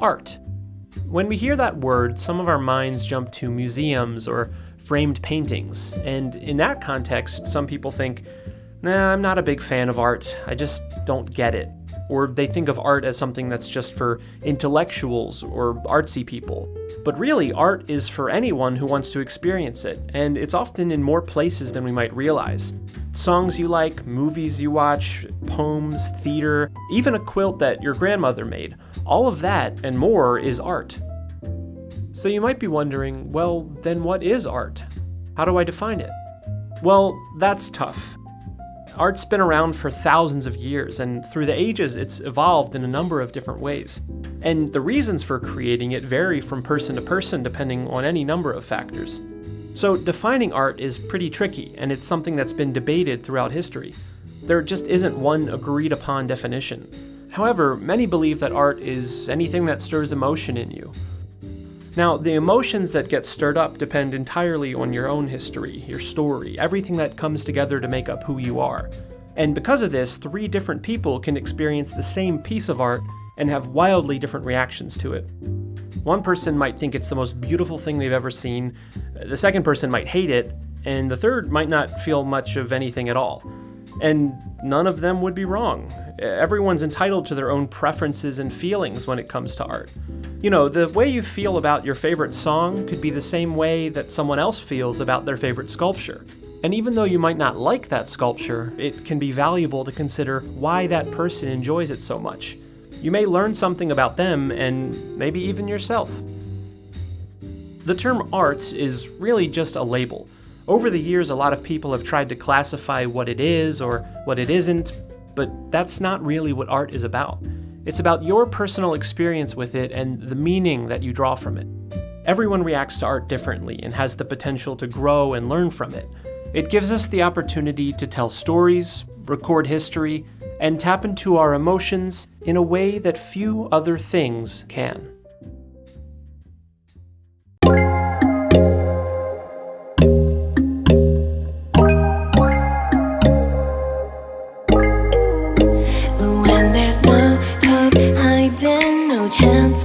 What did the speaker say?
Art. When we hear that word, some of our minds jump to museums or framed paintings, and in that context, some people think, nah, I'm not a big fan of art, I just don't get it. Or they think of art as something that's just for intellectuals or artsy people. But really, art is for anyone who wants to experience it, and it's often in more places than we might realize. Songs you like, movies you watch, poems, theater, even a quilt that your grandmother made. All of that and more is art. So you might be wondering, well, then what is art? How do I define it? Well, that's tough. Art's been around for thousands of years, and through the ages it's evolved in a number of different ways. And the reasons for creating it vary from person to person depending on any number of factors. So defining art is pretty tricky, and it's something that's been debated throughout history. There just isn't one agreed upon definition. However, many believe that art is anything that stirs emotion in you. Now, the emotions that get stirred up depend entirely on your own history, your story, everything that comes together to make up who you are. And because of this, 3 different people can experience the same piece of art and have wildly different reactions to it. One person might think it's the most beautiful thing they've ever seen, the second person might hate it, and the third might not feel much of anything at all. And none of them would be wrong. Everyone's entitled to their own preferences and feelings when it comes to art. You know, the way you feel about your favorite song could be the same way that someone else feels about their favorite sculpture. And even though you might not like that sculpture, it can be valuable to consider why that person enjoys it so much. You may learn something about them and maybe even yourself. The term art is really just a label. Over the years, a lot of people have tried to classify what it is or what it isn't, but that's not really what art is about. It's about your personal experience with it and the meaning that you draw from it. Everyone reacts to art differently and has the potential to grow and learn from it. It gives us the opportunity to tell stories, record history, and tap into our emotions in a way that few other things can. Chance